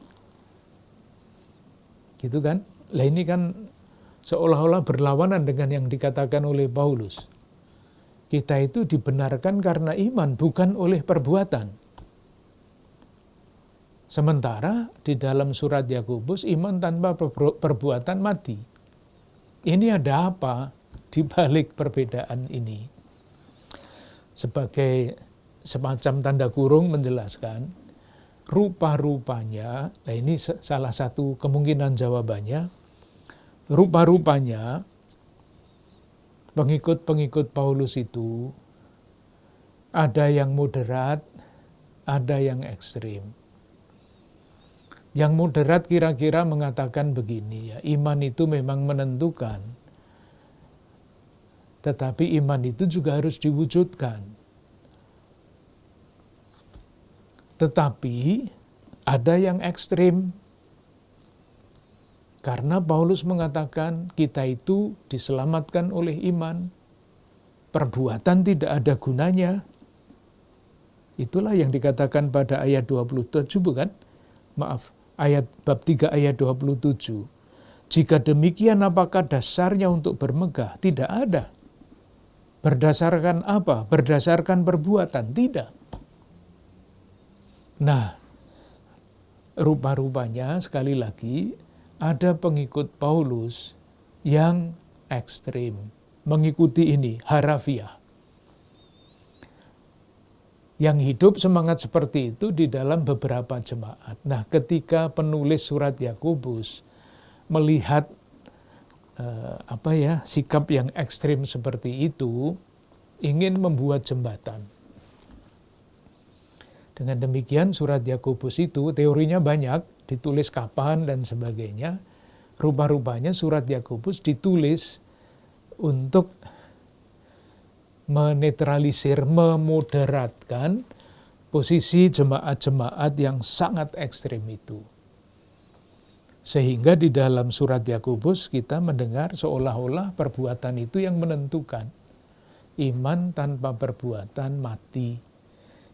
Gitu kan? Lah ini kan seolah-olah berlawanan dengan yang dikatakan oleh Paulus. Kita itu dibenarkan karena iman, bukan oleh perbuatan. Sementara di dalam surat Yakobus, iman tanpa perbuatan mati. Ini ada apa di balik perbedaan ini? Sebagai semacam tanda kurung menjelaskan, rupa-rupanya, nah ini salah satu kemungkinan jawabannya, rupa-rupanya pengikut-pengikut Paulus itu ada yang moderat, ada yang ekstrim. Yang moderat kira-kira mengatakan begini, ya, iman itu memang menentukan, tetapi iman itu juga harus diwujudkan. Tetapi ada yang ekstrim, karena Paulus mengatakan kita itu diselamatkan oleh iman, perbuatan tidak ada gunanya. Itulah yang dikatakan pada ayat 27 bukan? Ayat bab 3 ayat 27. Jika demikian apakah dasarnya untuk bermegah? Tidak ada. Berdasarkan apa? Berdasarkan perbuatan? Tidak. Nah, rupa-rupanya sekali lagi ada pengikut Paulus yang ekstrim. Mengikuti ini, harafiah. Yang hidup semangat seperti itu di dalam beberapa jemaat. Nah, ketika penulis surat Yakobus melihat sikap yang ekstrim seperti itu, ingin membuat jembatan. Dengan demikian surat Yakobus itu teorinya banyak, ditulis kapan dan sebagainya. Rupa-rupanya surat Yakobus ditulis untuk menetralisir, memoderatkan posisi jemaat-jemaat yang sangat ekstrem itu. Sehingga di dalam surat Yakobus kita mendengar seolah-olah perbuatan itu yang menentukan. Iman tanpa perbuatan mati.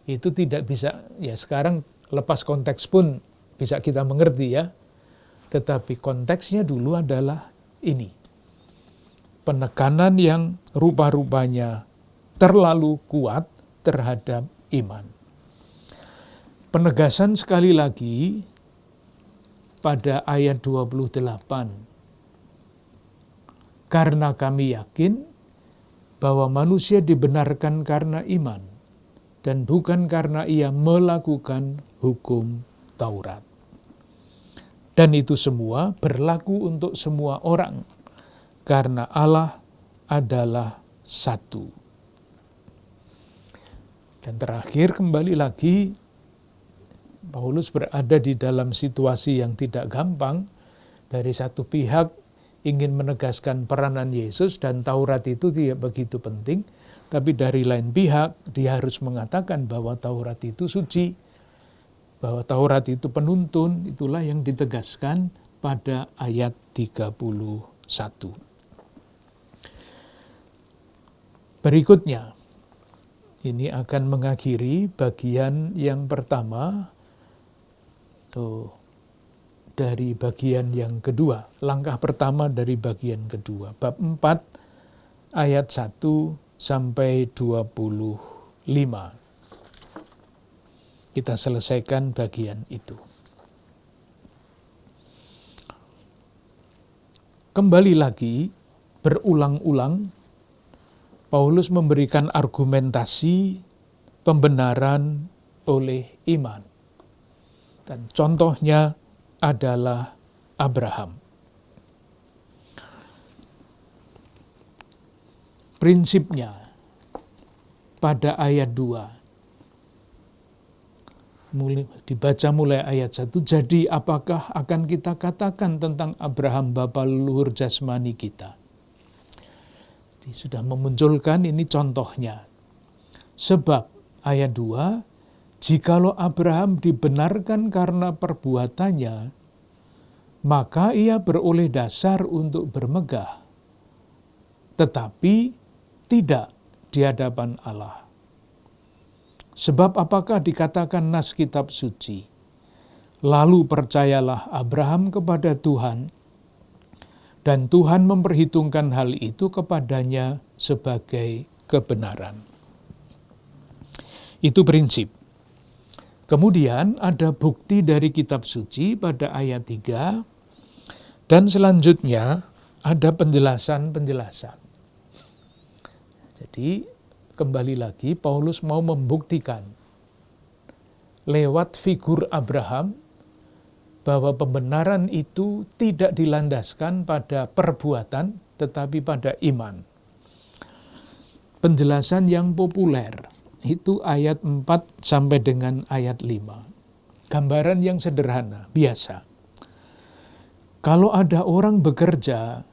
Itu tidak bisa, ya sekarang lepas konteks pun bisa kita mengerti ya. Tetapi konteksnya dulu adalah ini. Penekanan yang rupa-rupanya terlalu kuat terhadap iman. Penegasan sekali lagi pada ayat 28. Karena kami yakin bahwa manusia dibenarkan karena iman dan bukan karena ia melakukan hukum Taurat. Dan itu semua berlaku untuk semua orang, karena Allah adalah satu. Dan terakhir kembali lagi, Paulus berada di dalam situasi yang tidak gampang. Dari satu pihak ingin menegaskan peranan Yesus dan Taurat itu tidak begitu penting. Tapi dari lain pihak, dia harus mengatakan bahwa Taurat itu suci, bahwa Taurat itu penuntun, itulah yang ditegaskan pada ayat 31. Berikutnya, ini akan mengakhiri bagian yang pertama, dari bagian yang kedua, langkah pertama dari bagian kedua, bab 4 ayat 1 sampai 25. Kita selesaikan bagian itu. Kembali lagi, berulang-ulang, Paulus memberikan argumentasi pembenaran oleh iman. Dan contohnya adalah Abraham. Prinsipnya pada ayat 2. Dibaca mulai ayat 1. Jadi apakah akan kita katakan tentang Abraham bapa leluhur jasmani kita? Jadi sudah memunculkan ini contohnya. Sebab ayat 2, jikalau Abraham dibenarkan karena perbuatannya, maka ia beroleh dasar untuk bermegah, tetapi tidak di hadapan Allah. Sebab apakah dikatakan nas kitab suci? Lalu percayalah Abraham kepada Tuhan, dan Tuhan memperhitungkan hal itu kepadanya sebagai kebenaran. Itu prinsip. Kemudian ada bukti dari kitab suci pada ayat 3, dan selanjutnya ada penjelasan-penjelasan. Jadi kembali lagi Paulus mau membuktikan lewat figur Abraham bahwa pembenaran itu tidak dilandaskan pada perbuatan tetapi pada iman. Penjelasan yang populer itu ayat 4 sampai dengan ayat 5. Gambaran yang sederhana, biasa. Kalau ada orang bekerja,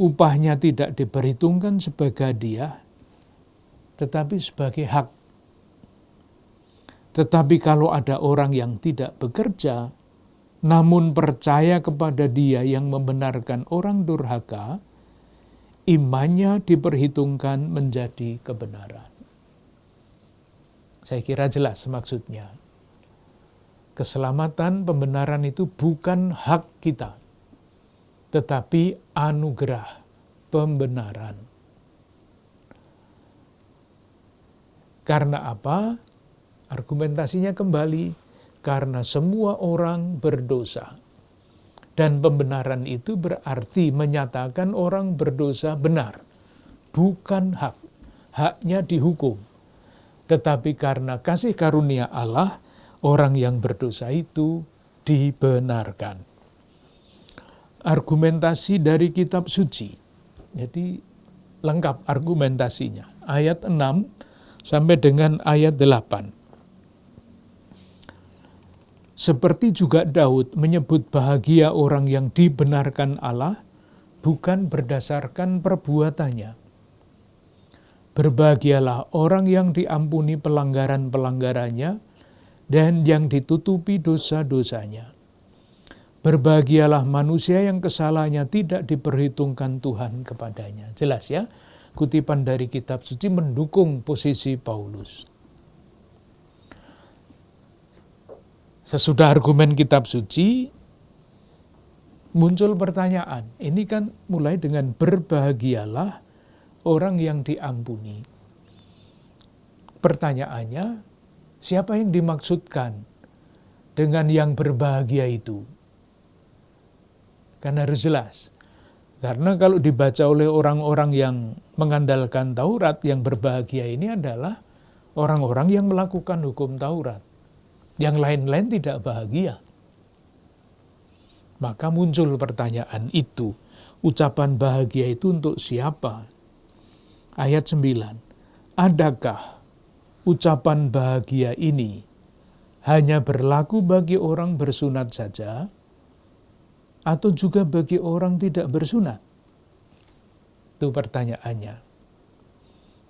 upahnya tidak diperhitungkan sebagai hadiah, tetapi sebagai hak. Tetapi kalau ada orang yang tidak bekerja, namun percaya kepada Dia yang membenarkan orang durhaka, imannya diperhitungkan menjadi kebenaran. Saya kira jelas maksudnya. Keselamatan, pembenaran itu bukan hak kita, tetapi anugerah pembenaran. Karena apa? Argumentasinya kembali, karena semua orang berdosa. Dan pembenaran itu berarti menyatakan orang berdosa benar. Bukan hak. Haknya dihukum. Tetapi karena kasih karunia Allah, orang yang berdosa itu dibenarkan. Argumentasi dari kitab suci. Jadi lengkap argumentasinya. Ayat 6 sampai dengan ayat 8. Seperti juga Daud menyebut bahagia orang yang dibenarkan Allah bukan berdasarkan perbuatannya. Berbahagialah orang yang diampuni pelanggaran-pelanggarannya dan yang ditutupi dosa-dosanya. Berbahagialah manusia yang kesalahannya tidak diperhitungkan Tuhan kepadanya. Jelas ya, kutipan dari kitab suci mendukung posisi Paulus. Sesudah argumen kitab suci, muncul pertanyaan. Ini kan mulai dengan berbahagialah orang yang diampuni. Pertanyaannya, siapa yang dimaksudkan dengan yang berbahagia itu? Kan harus jelas. Karena kalau dibaca oleh orang-orang yang mengandalkan Taurat, yang berbahagia ini adalah orang-orang yang melakukan hukum Taurat. Yang lain-lain tidak bahagia. Maka muncul pertanyaan itu. Ucapan bahagia itu untuk siapa? Ayat 9. Adakah ucapan bahagia ini hanya berlaku bagi orang bersunat saja? Atau juga bagi orang tidak bersunat? Itu pertanyaannya.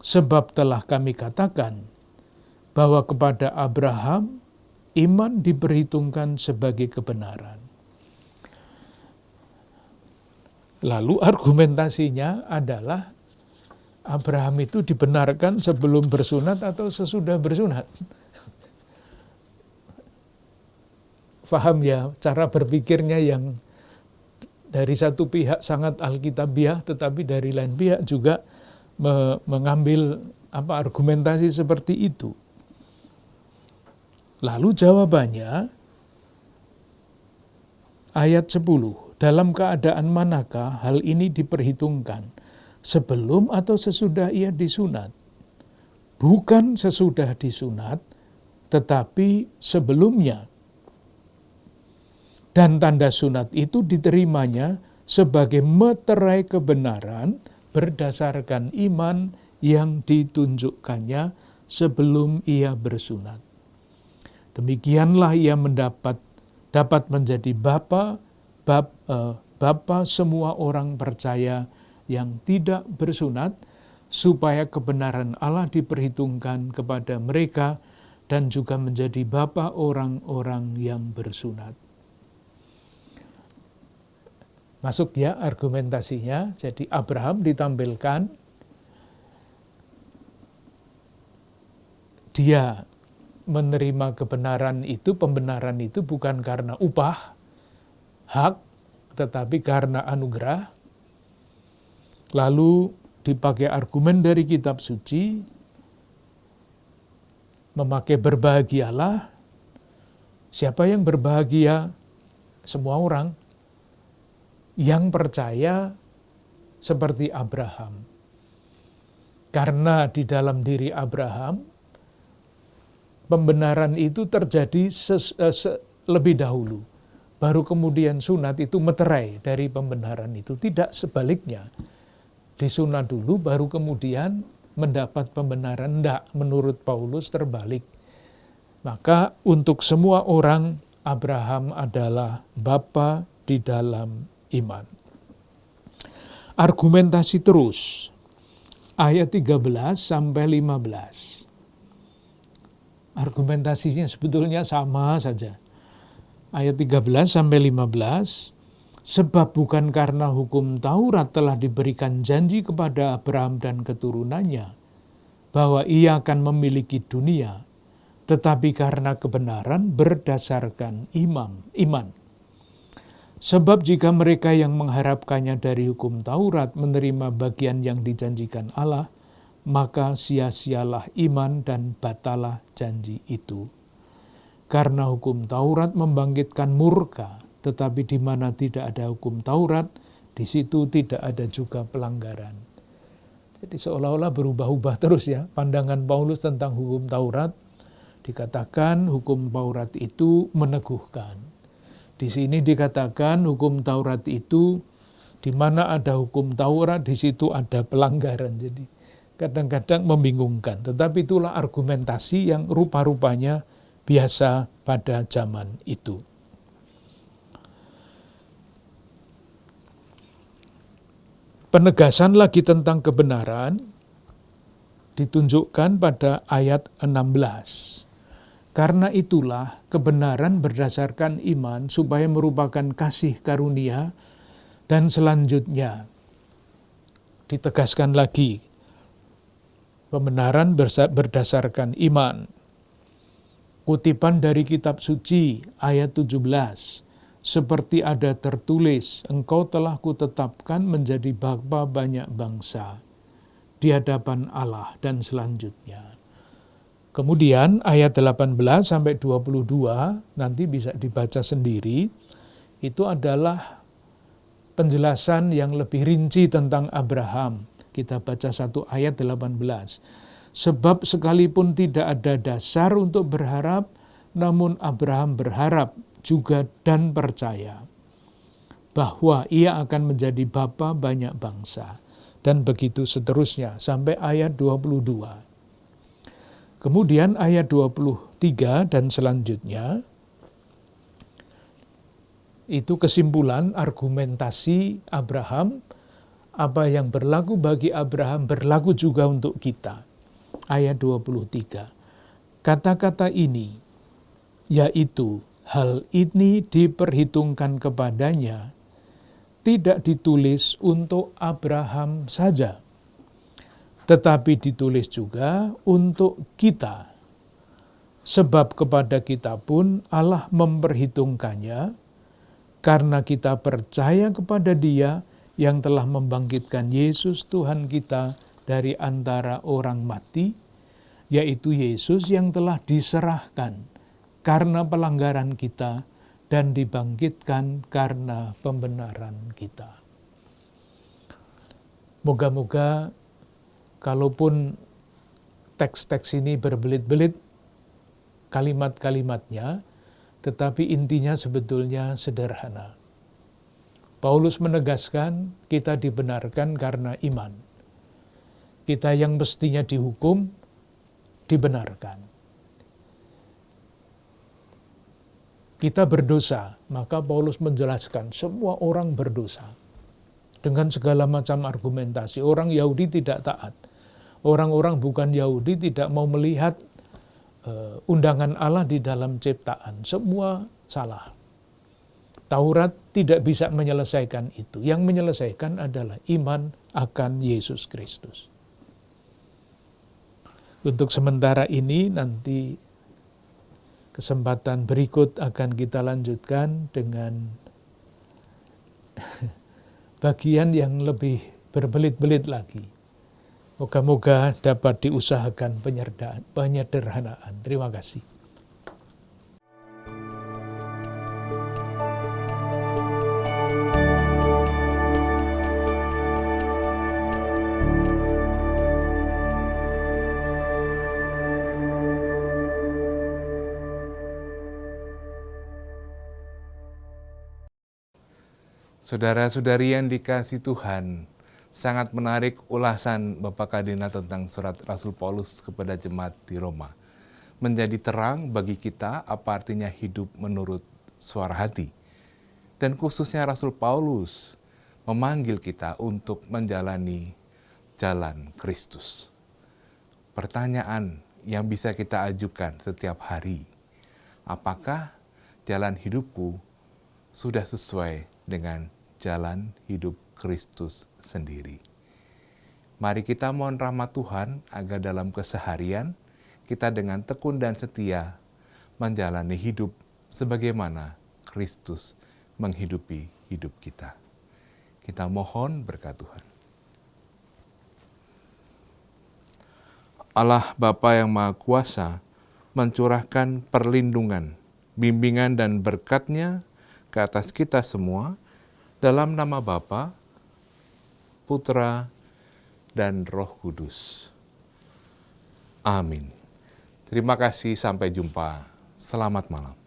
Sebab telah kami katakan bahwa kepada Abraham iman diperhitungkan sebagai kebenaran. Lalu argumentasinya adalah Abraham itu dibenarkan sebelum bersunat atau sesudah bersunat. Faham ya cara berpikirnya yang dari satu pihak sangat alkitabiah, tetapi dari lain pihak juga mengambil argumentasi seperti itu. Lalu jawabannya, ayat 10, dalam keadaan manakah hal ini diperhitungkan? Sebelum atau sesudah ia disunat? Bukan sesudah disunat, tetapi sebelumnya. Dan tanda sunat itu diterimanya sebagai meterai kebenaran berdasarkan iman yang ditunjukkannya sebelum ia bersunat. Demikianlah ia dapat menjadi bapa semua orang percaya yang tidak bersunat, supaya kebenaran Allah diperhitungkan kepada mereka dan juga menjadi bapa orang-orang yang bersunat. Masuk ya argumentasinya. Jadi Abraham ditampilkan dia menerima kebenaran itu, pembenaran itu bukan karena upah, hak, tetapi karena anugerah. Lalu dipakai argumen dari kitab suci, memakai berbahagialah. Siapa yang berbahagia? Semua orang yang percaya seperti Abraham. Karena di dalam diri Abraham, pembenaran itu terjadi lebih dahulu. Baru kemudian sunat itu meterai dari pembenaran itu. Tidak sebaliknya. Disunat dulu baru kemudian mendapat pembenaran. Tidak, menurut Paulus terbalik. Maka untuk semua orang, Abraham adalah bapa di dalam iman. Argumentasi terus. Ayat 13 sampai 15. Argumentasinya sebetulnya sama saja. Ayat 13 sampai 15. Sebab bukan karena hukum Taurat telah diberikan janji kepada Abraham dan keturunannya bahwa ia akan memiliki dunia, tetapi karena kebenaran berdasarkan iman. Sebab jika mereka yang mengharapkannya dari hukum Taurat menerima bagian yang dijanjikan Allah, maka sia-sialah iman dan batalah janji itu. Karena hukum Taurat membangkitkan murka, tetapi di mana tidak ada hukum Taurat, di situ tidak ada juga pelanggaran. Jadi seolah-olah berubah-ubah terus ya pandangan Paulus tentang hukum Taurat. Dikatakan hukum Taurat itu meneguhkan. Di sini dikatakan hukum Taurat itu, di mana ada hukum Taurat, di situ ada pelanggaran. Jadi kadang-kadang membingungkan. Tetapi itulah argumentasi yang rupa-rupanya biasa pada zaman itu. Penegasan lagi tentang kebenaran ditunjukkan pada ayat 16. Karena itulah kebenaran berdasarkan iman supaya merupakan kasih karunia, dan selanjutnya ditegaskan lagi pembenaran berdasarkan iman. Kutipan dari kitab suci ayat 17. Seperti ada tertulis, engkau telah kutetapkan menjadi bapa banyak bangsa di hadapan Allah, dan selanjutnya. Kemudian ayat 18 sampai 22 nanti bisa dibaca sendiri. Itu adalah penjelasan yang lebih rinci tentang Abraham. Kita baca satu ayat 18. Sebab sekalipun tidak ada dasar untuk berharap, namun Abraham berharap juga dan percaya bahwa ia akan menjadi bapa banyak bangsa. Dan begitu seterusnya sampai ayat 22. Kemudian ayat 23 dan selanjutnya, itu kesimpulan argumentasi Abraham. Apa yang berlaku bagi Abraham berlaku juga untuk kita. Ayat 23. Kata-kata ini, yaitu hal ini diperhitungkan kepadanya, tidak ditulis untuk Abraham saja, tetapi ditulis juga untuk kita. Sebab kepada kita pun Allah memperhitungkannya, karena kita percaya kepada Dia yang telah membangkitkan Yesus Tuhan kita dari antara orang mati, yaitu Yesus yang telah diserahkan karena pelanggaran kita dan dibangkitkan karena pembenaran kita. Moga-moga kalaupun teks-teks ini berbelit-belit kalimat-kalimatnya, tetapi intinya sebetulnya sederhana. Paulus menegaskan kita dibenarkan karena iman. Kita yang mestinya dihukum, dibenarkan. Kita berdosa, maka Paulus menjelaskan semua orang berdosa. Dengan segala macam argumentasi, orang Yahudi tidak taat. Orang-orang bukan Yahudi tidak mau melihat undangan Allah di dalam ciptaan. Semua salah. Taurat tidak bisa menyelesaikan itu. Yang menyelesaikan adalah iman akan Yesus Kristus. Untuk sementara ini, nanti kesempatan berikut akan kita lanjutkan dengan bagian yang lebih berbelit-belit lagi. Moga-moga dapat diusahakan penyederhanaan. Terima kasih. Saudara-saudari yang dikasihi Tuhan, sangat menarik ulasan Bapak Kardinal tentang surat Rasul Paulus kepada jemaat di Roma. Menjadi terang bagi kita apa artinya hidup menurut suara hati. Dan khususnya Rasul Paulus memanggil kita untuk menjalani jalan Kristus. Pertanyaan yang bisa kita ajukan setiap hari, apakah jalan hidupku sudah sesuai dengan jalan hidup Kristus sendiri? Mari kita mohon rahmat Tuhan agar dalam keseharian kita dengan tekun dan setia menjalani hidup sebagaimana Kristus menghidupi hidup kita. Kita mohon berkat Tuhan. Allah Bapa yang Maha Kuasa mencurahkan perlindungan, bimbingan dan berkat-Nya ke atas kita semua, dalam nama Bapa, Putra, dan Roh Kudus. Amin. Terima kasih, sampai jumpa. Selamat malam.